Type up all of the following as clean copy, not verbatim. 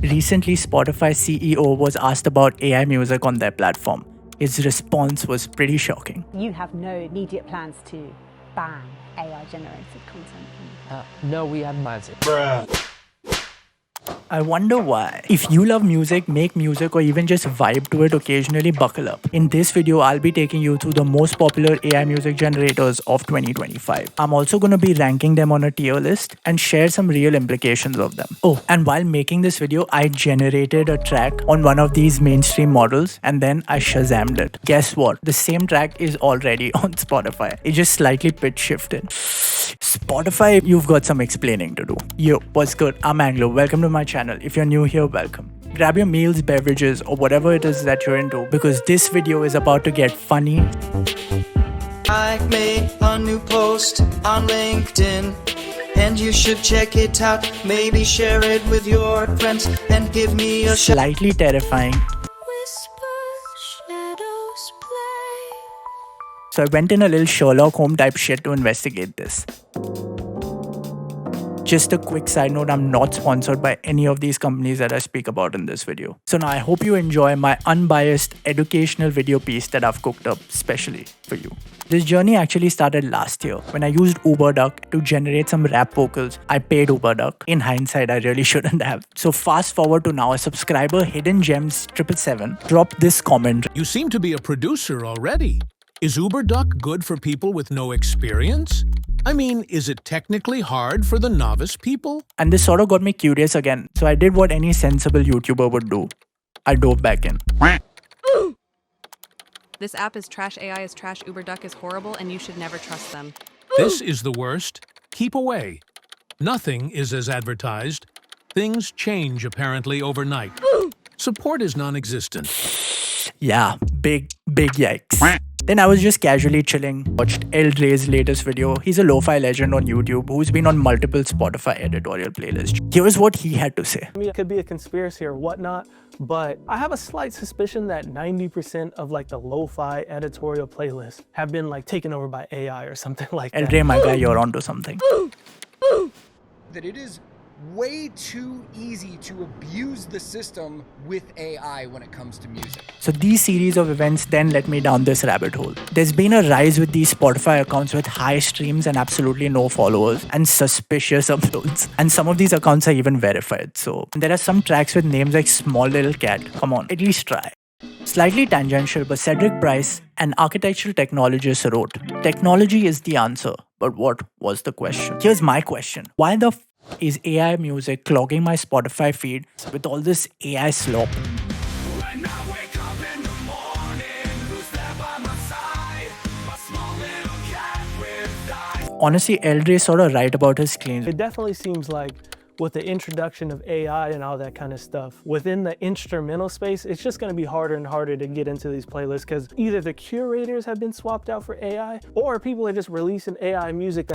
Recently, Spotify CEO was asked about AI music on their platform. His response was pretty shocking. You have no immediate plans to ban AI-generated content? No, we have plans. I wonder why. If you love music, make music, or even just vibe to it occasionally, buckle up. In this video, I'll be taking you through the most popular AI music generators of 2025. I'm also going to be ranking them on a tier list and share some real implications of them. Oh, and while making this video, I generated a track on one of these mainstream models and then I Shazammed it. Guess what? The same track is already on Spotify. It just slightly pitch shifted. Spotify, you've got some explaining to do. Yo, what's good? I'm Anglo. Welcome to my channel. If you're new here, welcome. Grab your meals, beverages, or whatever it is that you're into, because this video is about to get funny. I made a new post on LinkedIn, and you should check it out. Maybe share it with your friends and give me a slightly terrifying. So I went in a little Sherlock Holmes type shit to investigate this. Just a quick side note, I'm not sponsored by any of these companies that I speak about in this video. So now I hope you enjoy my unbiased educational video piece that I've cooked up specially for you. This journey actually started last year when I used Uberduck to generate some rap vocals. I paid Uberduck. In hindsight, I really shouldn't have. So fast forward to now, a subscriber, Hidden Gems 777, dropped this comment. You seem to be a producer already. Is Uberduck good for people with no experience? I mean, is it technically hard for the novice people? And this sort of got me curious again. So I did what any sensible YouTuber would do. I dove back in. This app is trash, AI is trash, Uberduck is horrible, and you should never trust them. This is the worst. Keep away. Nothing is as advertised. Things change apparently overnight. Support is non-existent. Yeah, big yikes. Then I was just casually chilling, watched Elre's latest video. He's a lo-fi legend on YouTube who's been on multiple Spotify editorial playlists. Here's what he had to say. I mean, it could be a conspiracy or whatnot, but I have a slight suspicion that 90% of like the lo-fi editorial playlists have been like taken over by AI or something like that. Elre, my guy, you're onto something. That it is way too easy to abuse the system with AI when it comes to music. So these series of events then led me down this rabbit hole. There's been a rise with these Spotify accounts with high streams and absolutely no followers and suspicious uploads. And some of these accounts are even verified. So there are some tracks with names like Small Little Cat. Come on, at least try. Slightly tangential, but Cedric Price, an architectural technologist, wrote, "Technology is the answer, but what was the question?" Here's my question. Why the is AI music clogging my Spotify feed with all this AI slop? Honestly, Elre is sort of right about his claims. It definitely seems like with the introduction of AI and all that kind of stuff, within the instrumental space, it's just going to be harder and harder to get into these playlists because either the curators have been swapped out for AI or people are just releasing AI music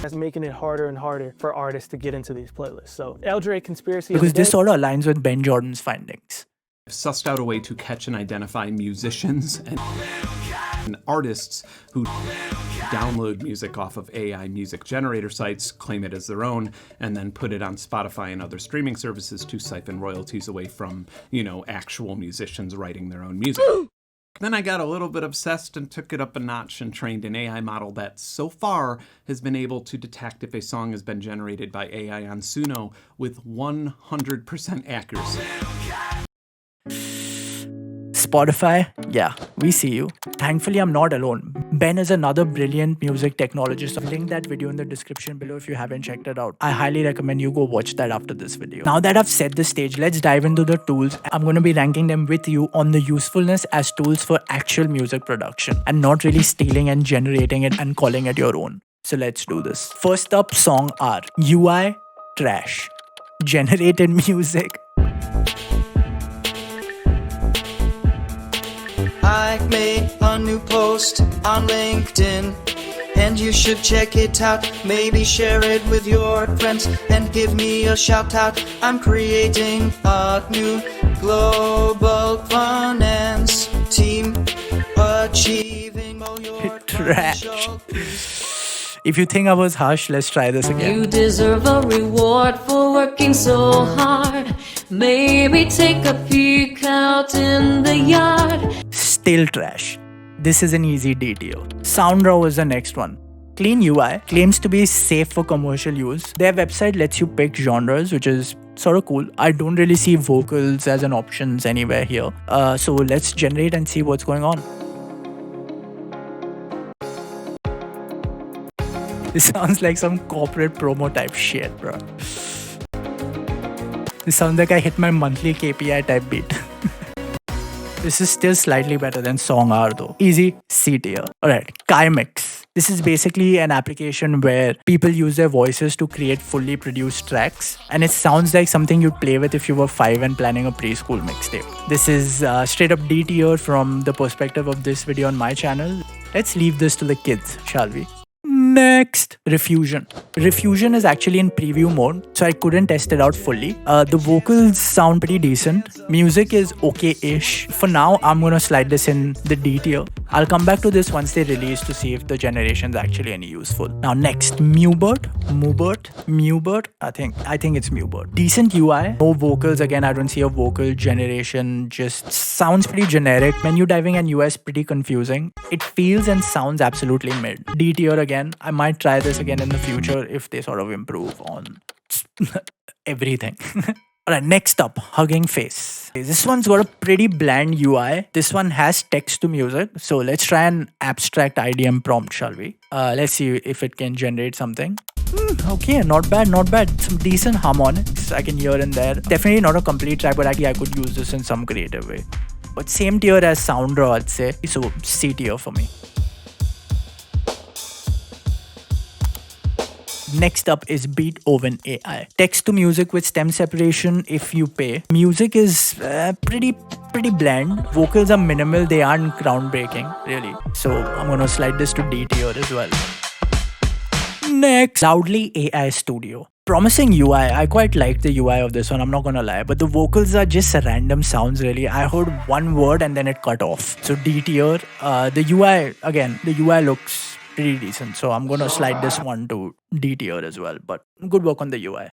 that's making it harder and harder for artists to get into these playlists. So Elre Conspiracy. Because this sort of aligns with Ben Jordan's findings. I've sussed out a way to catch and identify musicians and artists who download music off of AI music generator sites, claim it as their own, and then put it on Spotify and other streaming services to siphon royalties away from, actual musicians writing their own music. Then I got a little bit obsessed and took it up a notch and trained an AI model that so far has been able to detect if a song has been generated by AI on Suno with 100% accuracy. Spotify, yeah, we see you. Thankfully, I'm not alone. Ben is another brilliant music technologist. I'll link that video in the description below if you haven't checked it out. I highly recommend you go watch that after this video. Now that I've set the stage, let's dive into the tools. I'm going to be ranking them with you on the usefulness as tools for actual music production and not really stealing and generating it and calling it your own. So let's do this. First up, Song R. UI, trash. Generated music. I made a new post on LinkedIn, and you should check it out. Maybe share it with your friends and give me a shout out. I'm creating a new global finance team, achieving all your trash. potential. If you think I was harsh, let's try this again. You deserve a reward for working so hard. Maybe take a peek out in the yard. Still trash. This is an easy DTO. SoundRaw is the next one. Clean UI claims to be safe for commercial use. Their website lets you pick genres, which is sort of cool. I don't really see vocals as an option anywhere here. So let's generate and see what's going on. This sounds like some corporate promo type shit, bro. This sounds like I hit my monthly KPI type beat. This is still slightly better than Song R though. Easy C tier. Alright, Kymix. This is basically an application where people use their voices to create fully produced tracks, and it sounds like something you'd play with if you were 5 and planning a preschool mixtape. This is straight up D tier from the perspective of this video on my channel. Let's leave this to the kids, shall we? Next, Refusion. Refusion is actually in preview mode, so I couldn't test it out fully. The vocals sound pretty decent. Music is okay-ish. For now, I'm gonna slide this in the D tier. I'll come back to this once they release to see if the generation is actually any useful. Now next, Mubert. I think it's Mubert. Decent UI, no vocals. Again, I don't see a vocal generation. Just sounds pretty generic. Menu diving and UI is pretty confusing. It feels and sounds absolutely mid. D tier again. I might try this again in the future if they sort of improve on everything. Alright, next up, Hugging Face. This one's got a pretty bland UI. This one has text to music. So let's try an abstract IDM prompt, shall we? Let's see if it can generate something. Okay, not bad. Some decent harmonics I can hear in there. Definitely not a complete track, but actually I could use this in some creative way. But same tier as SoundRaw, I'd say. So C tier for me. Next up is Beethoven AI. Text to music with stem separation if you pay. Music is pretty bland. Vocals are minimal. They aren't groundbreaking, really. So I'm gonna slide this to D tier as well. Next, Loudly AI Studio. Promising UI. I quite like the UI of this one, I'm not gonna lie. But the vocals are just random sounds, really. I heard one word and then it cut off. So D tier. The UI looks pretty decent, so I'm gonna slide this one to D tier as well, but good work on the UI.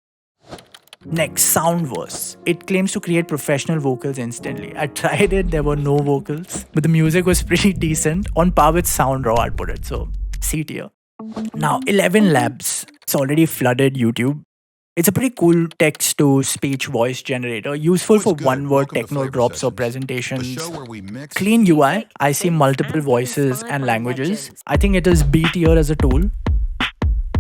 Next, SoundVer. It claims to create professional vocals instantly. I tried it, there were no vocals, but the music was pretty decent, on par with SoundRaw, I'd put it, so C tier. Now, 11 Labs. It's already flooded YouTube. It's a pretty cool text-to-speech voice generator, useful for one-word techno drops or presentations. Clean UI, I see multiple voices and languages. I think it is B tier as a tool.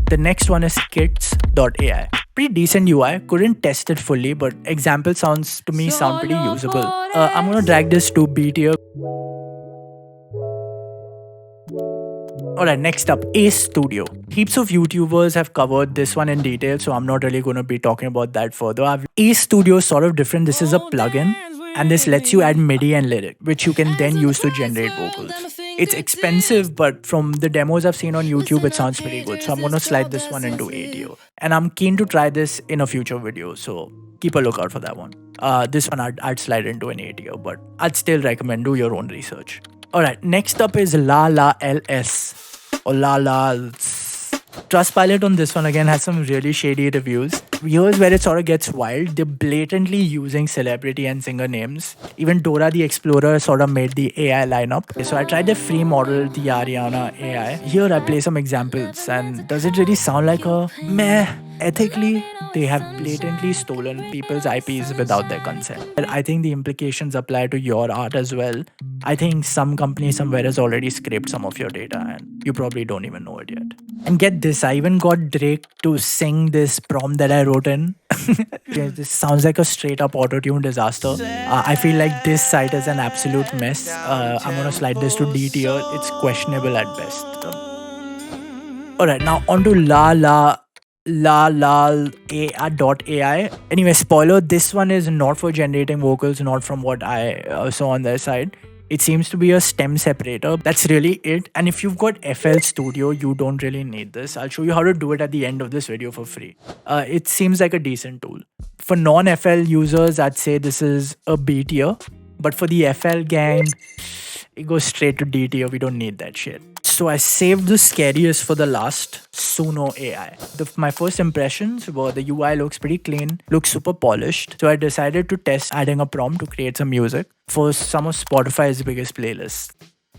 The next one is Kits.ai. Pretty decent UI, couldn't test it fully, but example sounds to me sound pretty usable. I'm gonna drag this to B tier. Alright, next up, Ace Studio. Heaps of YouTubers have covered this one in detail, so I'm not really going to be talking about that further. Ace Studio is sort of different. This is a plugin, and this lets you add MIDI and lyric, which you can then use to generate vocals. It's expensive, but from the demos I've seen on YouTube, it sounds pretty good. So I'm going to slide this one into A tier. And I'm keen to try this in a future video, so keep a lookout for that one. This one I'd slide into an A tier, but I'd still recommend do your own research. Alright, next up is LALAL.AI or LALAL's. Trustpilot on this one again has some really shady reviews. Here's where it sort of gets wild. They're blatantly using celebrity and singer names. Even Dora the Explorer sort of made the AI lineup. Okay, so I tried the free model, the Ariana AI. Here I play some examples, and does it really sound like a meh? Ethically, they have blatantly stolen people's IPs without their consent. And I think the implications apply to your art as well. I think some company somewhere has already scraped some of your data and you probably don't even know it yet. And get this, I even got Drake to sing this prompt that I wrote in. This sounds like a straight up auto-tune disaster. I feel like this site is an absolute mess. I'm gonna slide this to D tier. It's questionable at best. Alright, now on to LALAL.AI. Anyway, spoiler, this one is not for generating vocals, not from what I saw on their side. It seems to be a stem separator. That's really it. And if you've got FL Studio, you don't really need this. I'll show you how to do it at the end of this video for free. It seems like a decent tool. For non-FL users, I'd say this is a B tier. But for the FL gang, it goes straight to D tier. We don't need that shit. So I saved the scariest for the last, Suno AI. My first impressions were the UI looks pretty clean, looks super polished. So I decided to test adding a prompt to create some music for some of Spotify's biggest playlists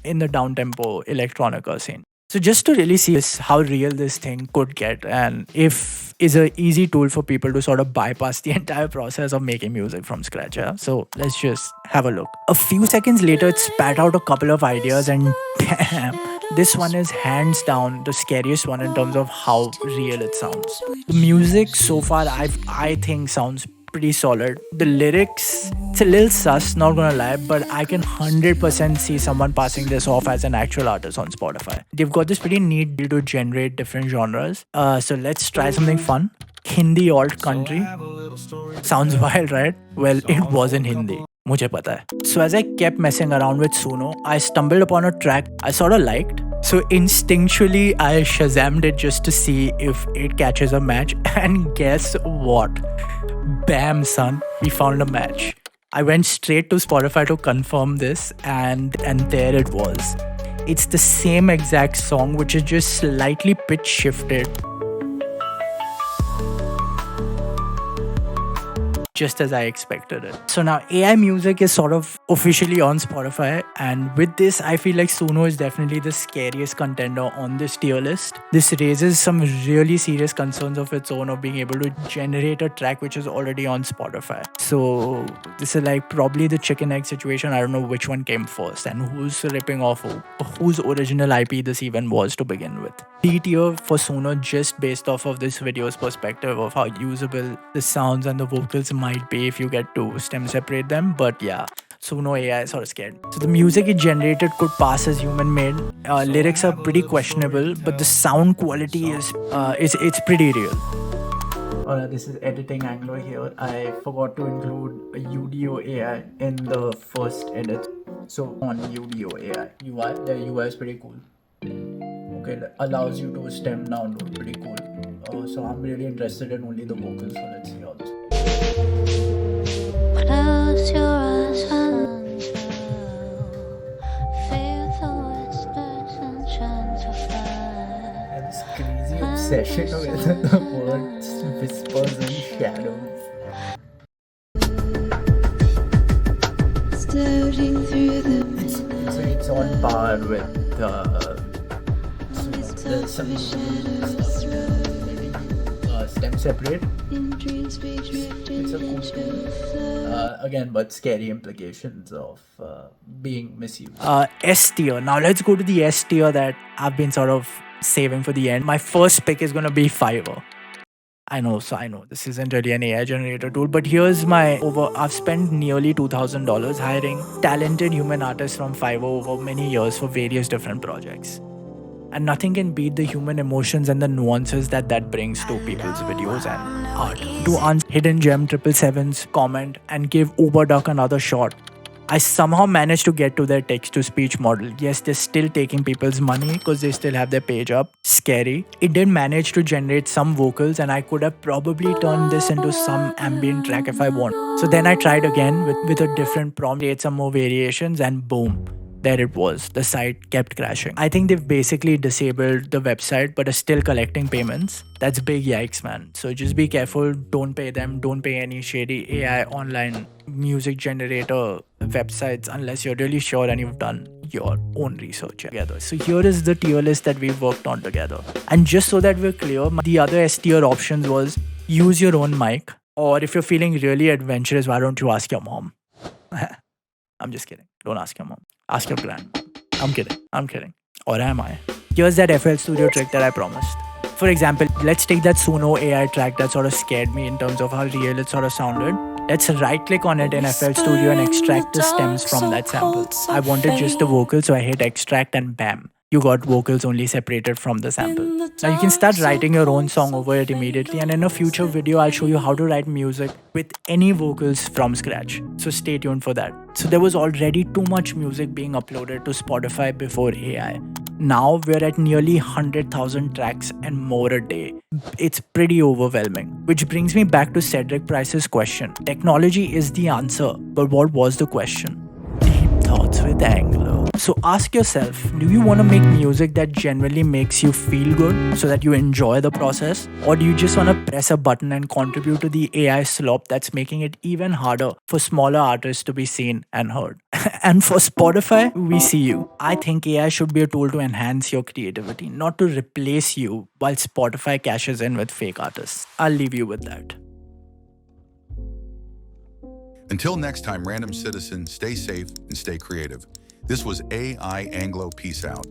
in the downtempo electronica scene. So just to really see how real this thing could get, and if is an easy tool for people to sort of bypass the entire process of making music from scratch. Yeah? So let's just have a look. A few seconds later, it spat out a couple of ideas, and damn, this one is hands down the scariest one in terms of how real it sounds. The music so far, I think sounds pretty solid. The lyrics, it's a little sus, not gonna lie, but I can 100% see someone passing this off as an actual artist on Spotify. They've got this pretty neat way to generate different genres. So let's try something fun. Hindi alt country. Sounds wild, right? Well, it wasn't Hindi. मुझे पता है. So as I kept messing around with Suno, I stumbled upon a track I sort of liked. So instinctually, I Shazammed it just to see if it catches a match. And guess what? Bam, son, we found a match. I went straight to Spotify to confirm this, and there it was. It's the same exact song, which is just slightly pitch shifted. Just as I expected it. So now AI music is sort of officially on Spotify, and with this I feel like Suno is definitely the scariest contender on this tier list. This raises some really serious concerns of its own of being able to generate a track which is already on Spotify. So this is like probably the chicken egg situation. I don't know which one came first and who's ripping off whose original IP this even was to begin with. D tier for Suno just based off of this video's perspective of how usable the sounds and the vocals might be if you get to stem separate them. But yeah, Suno AI is sort of scared. So the music it generated could pass as human made. Lyrics are pretty questionable, but the sound quality is it's pretty real. This is editing Anglo here. I forgot to include a Udio AI in the first edit. So on Udio AI UI, the UI is pretty cool. Okay, it allows you to stem download, pretty cool. So I'm really interested in only the vocals, so let's see how this. And this crazy obsession with the words, whispers and shadows. It's on par with some stem separate. It's a cool tool. Again, but scary implications of being misused. S tier. Now let's go to the S tier that I've been sort of saving for the end. My first pick is gonna be Fiverr. I know this isn't really an AI generator tool, but here's I've spent nearly $2,000 hiring talented human artists from Fiverr over many years for various different projects. And nothing can beat the human emotions and the nuances that brings to people's videos and art. To answer Hidden Gem 777's comment and give Uberduck another shot, I somehow managed to get to their text-to-speech model. Yes, they're still taking people's money because they still have their page up. Scary. It did manage to generate some vocals, and I could have probably turned this into some ambient track if I want. So then I tried again with a different prompt, create some more variations, and boom. There it was. The site kept crashing. I think they've basically disabled the website but are still collecting payments. That's big yikes, man. So just be careful. Don't pay them. Don't pay any shady AI online music generator websites unless you're really sure and you've done your own research together. So here is the tier list that we've worked on together. And just so that we're clear, the other S tier options was use your own mic, or if you're feeling really adventurous, why don't you ask your mom? I'm just kidding. Don't ask your mom. Ask your grandma. I'm kidding. Or am I? Here's that FL Studio trick that I promised. For example, let's take that Suno AI track that sort of scared me in terms of how real it sort of sounded. Let's right click on it in FL Studio and extract the stems from that sample. I wanted just the vocals, so I hit extract and bam. You got vocals only separated from the sample. Now you can start writing your own song over it immediately, and in a future video I'll show you how to write music with any vocals from scratch. So stay tuned for that. So there was already too much music being uploaded to Spotify before AI. Now we're at nearly 100,000 tracks and more a day. It's pretty overwhelming. Which brings me back to Cedric Price's question. Technology is the answer, but what was the question? Deep thoughts with Anglo. So ask yourself, do you want to make music that genuinely makes you feel good so that you enjoy the process? Or do you just want to press a button and contribute to the AI slop that's making it even harder for smaller artists to be seen and heard? And for Spotify, we see you. I think AI should be a tool to enhance your creativity, not to replace you while Spotify cashes in with fake artists. I'll leave you with that. Until next time, random citizens, stay safe and stay creative. This was AI Anglo. Peace out.